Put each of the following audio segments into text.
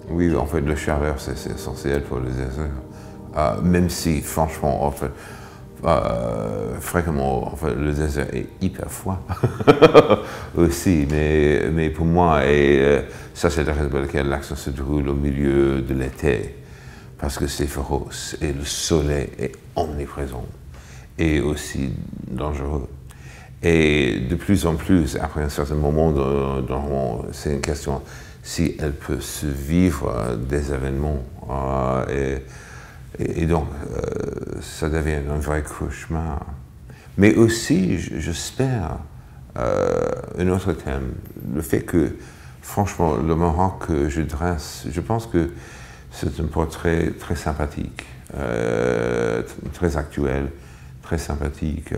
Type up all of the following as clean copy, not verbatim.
Oui, en fait, la chaleur, c'est essentiel pour le désert. Même si, franchement, en fait, fréquemment, en fait, le désert est hyper froid aussi. Mais pour moi, ça c'est la raison pour laquelle l'action se déroule au milieu de l'été, parce que c'est féroce et le soleil est omniprésent et aussi dangereux. Et de plus en plus, après un certain moment dans le roman, c'est une question si elle peut survivre des événements. Et donc, ça devient un vrai cauchemar. Mais aussi, j'espère, un autre thème, le fait que, franchement, le Maroc que je dresse, je pense que c'est un portrait très sympathique, très actuel, très sympathique.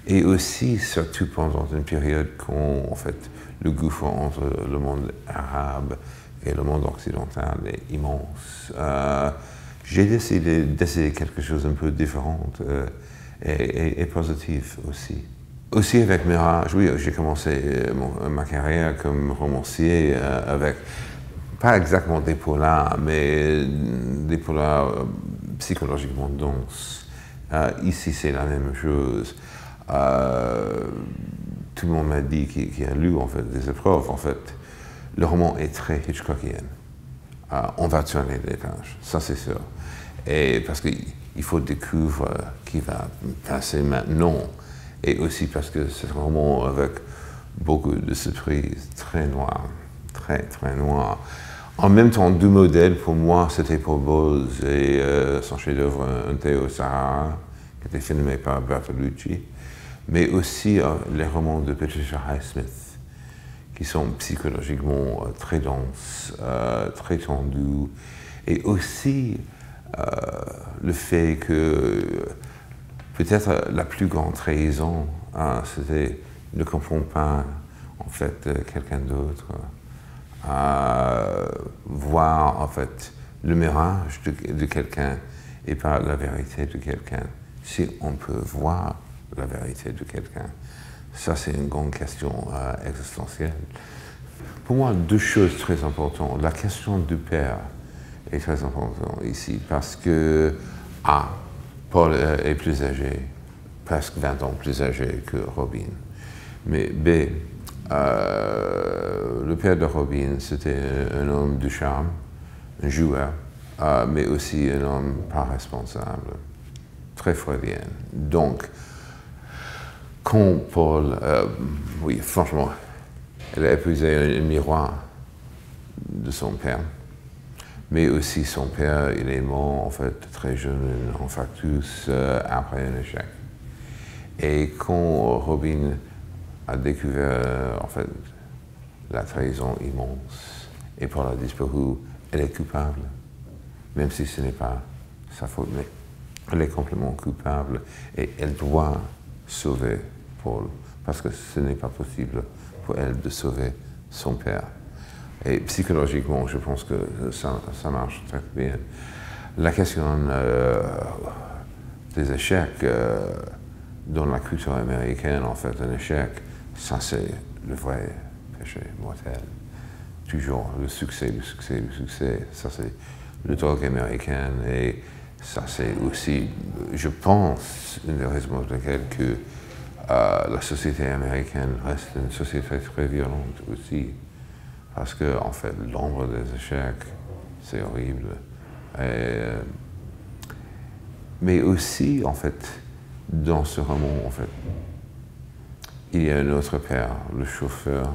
Et aussi, surtout pendant une période quand, en fait, le gouffre entre le monde arabe et le monde occidental est immense. J'ai décidé d'essayer quelque chose un peu différent et positif aussi. Aussi avec Mirage, oui, j'ai commencé ma carrière comme romancier avec, pas exactement des polars, mais des polars psychologiquement denses. Ici, c'est la même chose. Tout le monde m'a dit qui a lu en fait des épreuves, en fait, le roman est très Hitchcockien. On va tourner les pages, ça c'est sûr. Et parce qu'il faut découvrir qui va passer maintenant. Et aussi parce que c'est un roman avec beaucoup de surprises, très noir, très très noir. En même temps, deux modèles pour moi, c'était Paul Bowles et son chef-d'œuvre, Un thé au Sahara, qui était filmé par Bertolucci, mais aussi les romans de Patricia Highsmith, qui sont psychologiquement très denses, très tendus, et aussi le fait que peut-être la plus grande trahison, c'était ne comprendre pas en fait quelqu'un d'autre, voir en fait le mirage de quelqu'un et pas la vérité de quelqu'un. Si on peut voir la vérité de quelqu'un, ça c'est une grande question existentielle. Pour moi, deux choses très importantes. La question du père est très importante ici parce que Paul est plus âgé, presque 20 ans plus âgé que Robin. Mais B, le père de Robin, c'était un homme de charme, un joueur, mais aussi un homme pas responsable, très freudien. Donc, quand Paul, oui, franchement, elle a épousé un miroir de son père, mais aussi son père, il est mort en fait très jeune, en infarctus, après un échec. Et quand Robin a découvert en fait la trahison immense, et Paul a disparu, elle est coupable, même si ce n'est pas sa faute, mais elle est complètement coupable et elle doit sauver Paul, parce que ce n'est pas possible pour elle de sauver son père. Et psychologiquement, je pense que ça marche très bien. La question des échecs dans la culture américaine, en fait, un échec, ça c'est le vrai péché mortel. Toujours le succès, le succès, le succès. Ça c'est le drogue américain et ça c'est aussi, je pense, une des raisons pour lesquelles que la société américaine reste une société très violente aussi. Parce que, en fait, l'ombre des échecs, c'est horrible. Mais aussi, en fait, dans ce roman, en fait, il y a un autre père, le chauffeur,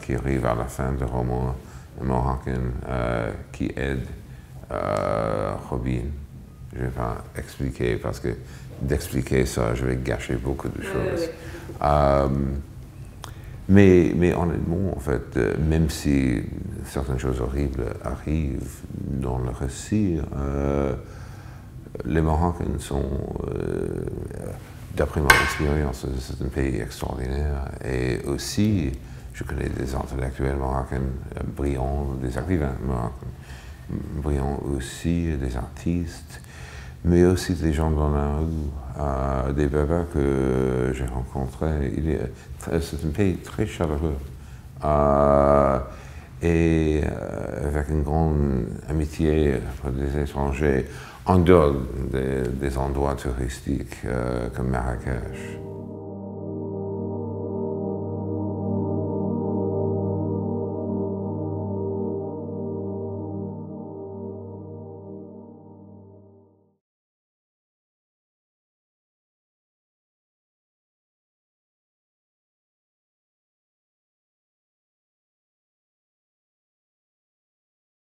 qui arrive à la fin du roman, un Marocain, qui aide Robin. Je ne vais pas expliquer, parce que d'expliquer ça, je vais gâcher beaucoup de choses. Mais honnêtement, en fait, même si certaines choses horribles arrivent dans le récit, les Marocains sont, d'après mon expérience, c'est un pays extraordinaire. Et aussi, je connais des intellectuels marocains brillants, des écrivains marocains brillants aussi, des artistes, mais aussi des gens dans la rue, des Berbères que j'ai rencontrés. C'est un pays très chaleureux. et avec une grande amitié pour les étrangers en dehors des endroits touristiques comme Marrakech.